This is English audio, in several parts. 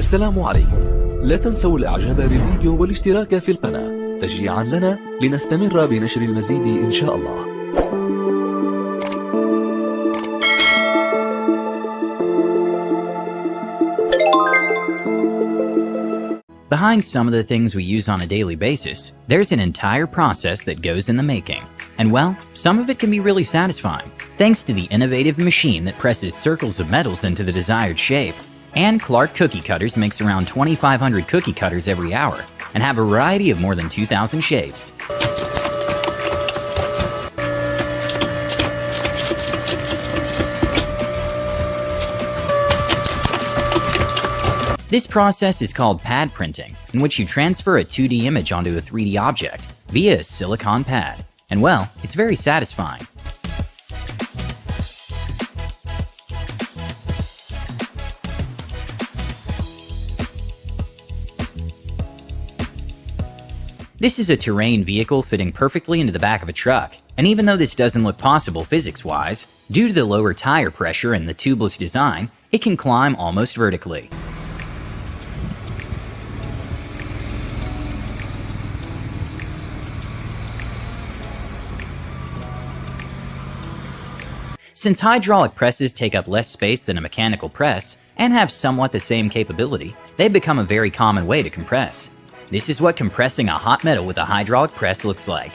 السلام عليكم. لا تنسوا الإعجاب بالفيديو والاشتراك في القناة تشجيعا لنا لنستمر بنشر المزيد إن شاء الله. Behind some of the things we use on a daily basis, there's an entire process that goes in the making. And well, some of it can be really satisfying, thanks to the innovative machine that presses circles of metals into the desired shape. And Clark Cookie Cutters makes around 2,500 cookie cutters every hour, and have a variety of more than 2,000 shapes. This process is called pad printing, in which you transfer a 2D image onto a 3D object via a silicon pad. And well, it's very satisfying. This is a terrain vehicle fitting perfectly into the back of a truck, and even though this doesn't look possible physics-wise, due to the lower tire pressure and the tubeless design, it can climb almost vertically. Since hydraulic presses take up less space than a mechanical press, and have somewhat the same capability, they've become a very common way to compress. This is what compressing a hot metal with a hydraulic press looks like.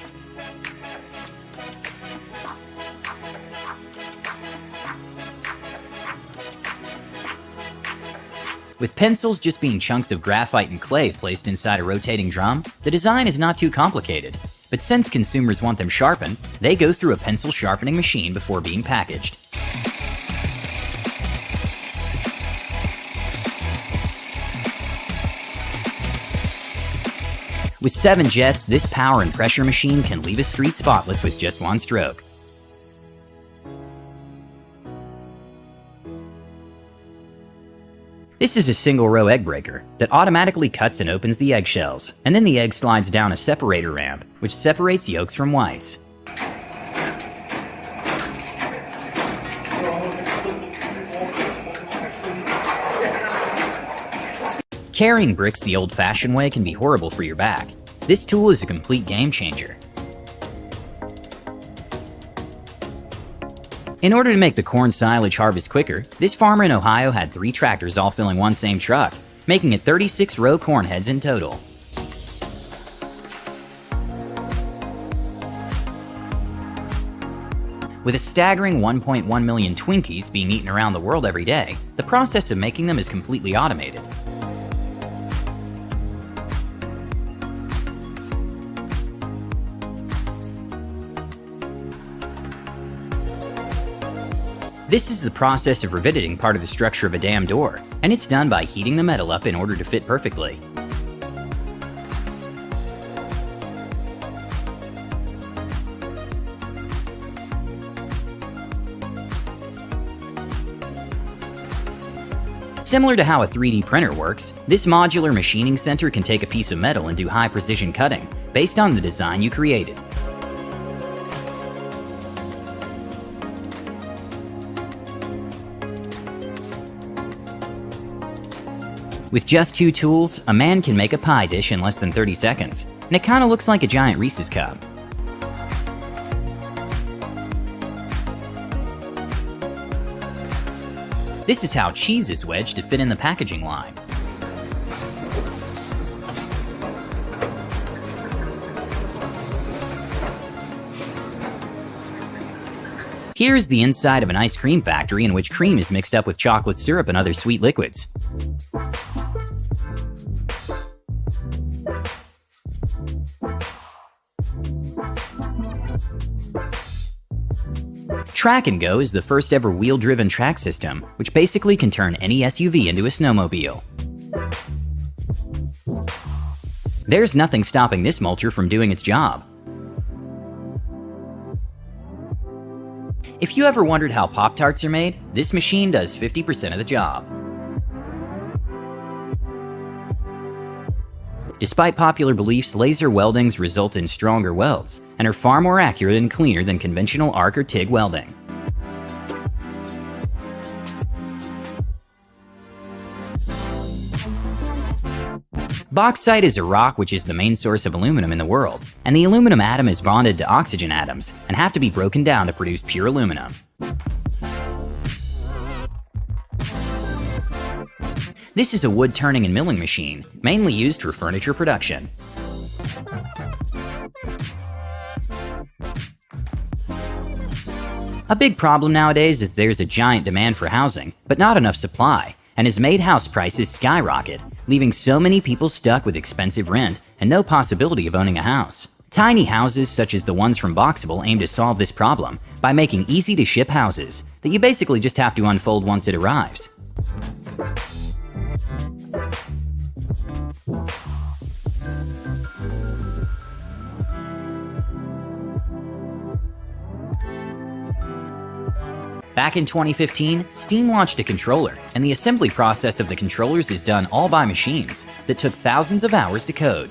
With pencils just being chunks of graphite and clay placed inside a rotating drum, the design is not too complicated. But since consumers want them sharpened, they go through a pencil sharpening machine before being packaged. With 7 jets, this power and pressure machine can leave a street spotless with just one stroke. This is a single-row egg breaker that automatically cuts and opens the eggshells, and then the egg slides down a separator ramp, which separates yolks from whites. Carrying bricks the old-fashioned way can be horrible for your back. This tool is a complete game-changer. In order to make the corn silage harvest quicker, this farmer in Ohio had 3 tractors all filling one same truck, making it 36 row corn heads in total. With a staggering 1.1 million Twinkies being eaten around the world every day, the process of making them is completely automated. This is the process of riveting part of the structure of a dam door, and it's done by heating the metal up in order to fit perfectly. Similar to how a 3D printer works, this modular machining center can take a piece of metal and do high-precision cutting, based on the design you created. With just 2 tools, a man can make a pie dish in less than 30 seconds, and it kinda looks like a giant Reese's cup. This is how cheese is wedged to fit in the packaging line. Here's the inside of an ice cream factory in which cream is mixed up with chocolate syrup and other sweet liquids. Track and Go is the first ever wheel-driven track system, which basically can turn any SUV into a snowmobile. There's nothing stopping this mulcher from doing its job. If you ever wondered how Pop-Tarts are made, this machine does 50% of the job. Despite popular beliefs, laser weldings result in stronger welds and are far more accurate and cleaner than conventional arc or TIG welding. Bauxite is a rock which is the main source of aluminum in the world, and the aluminum atom is bonded to oxygen atoms and have to be broken down to produce pure aluminum. This is a wood turning and milling machine, mainly used for furniture production. A big problem nowadays is there's a giant demand for housing, but not enough supply, and has made house prices skyrocket, leaving so many people stuck with expensive rent and no possibility of owning a house. Tiny houses such as the ones from Boxable aim to solve this problem by making easy-to-ship houses that you basically just have to unfold once it arrives. Back in 2015, Steam launched a controller, and the assembly process of the controllers is done all by machines that took thousands of hours to code.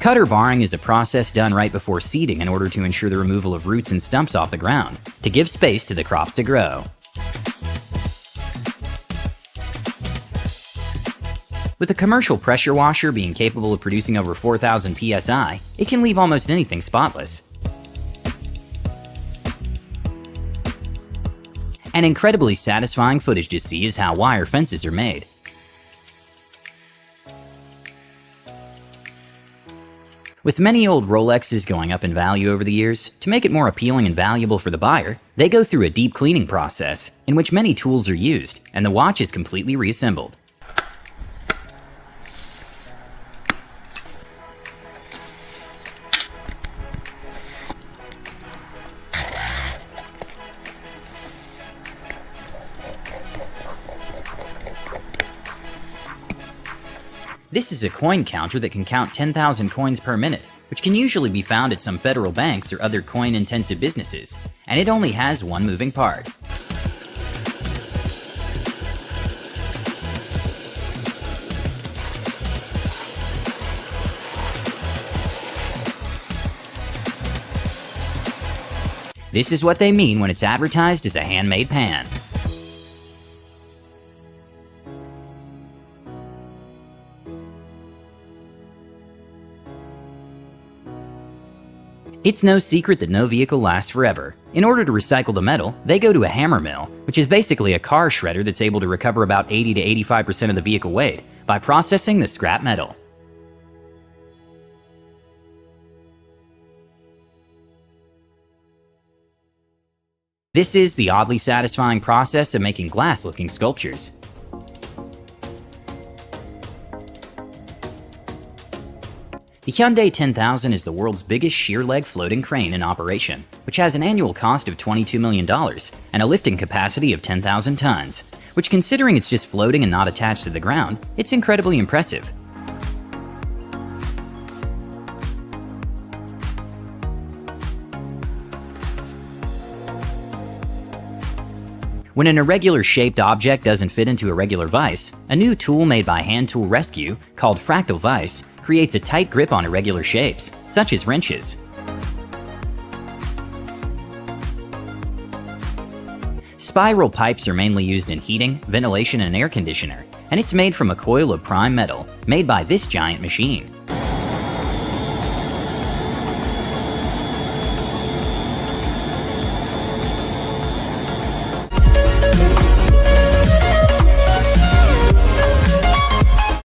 Cutter barring is a process done right before seeding in order to ensure the removal of roots and stumps off the ground, to give space to the crops to grow. With a commercial pressure washer being capable of producing over 4,000 psi, it can leave almost anything spotless. An incredibly satisfying footage to see is how wire fences are made. With many old Rolexes going up in value over the years, to make it more appealing and valuable for the buyer, they go through a deep cleaning process in which many tools are used, and the watch is completely reassembled. This is a coin counter that can count 10,000 coins per minute, which can usually be found at some federal banks or other coin-intensive businesses, and it only has one moving part. This is what they mean when it's advertised as a handmade pan. It's no secret that no vehicle lasts forever. In order to recycle the metal, they go to a hammer mill, which is basically a car shredder that's able to recover about 80 to 85% of the vehicle weight by processing the scrap metal. This is the oddly satisfying process of making glass-looking sculptures. The Hyundai 10,000 is the world's biggest sheer-leg floating crane in operation, which has an annual cost of $22 million and a lifting capacity of 10,000 tons, which, considering it's just floating and not attached to the ground, it's incredibly impressive. When an irregular shaped object doesn't fit into a regular vise, a new tool made by Hand Tool Rescue, called Fractal Vise, creates a tight grip on irregular shapes, such as wrenches. Spiral pipes are mainly used in heating, ventilation, and air conditioner, and it's made from a coil of prime metal, made by this giant machine.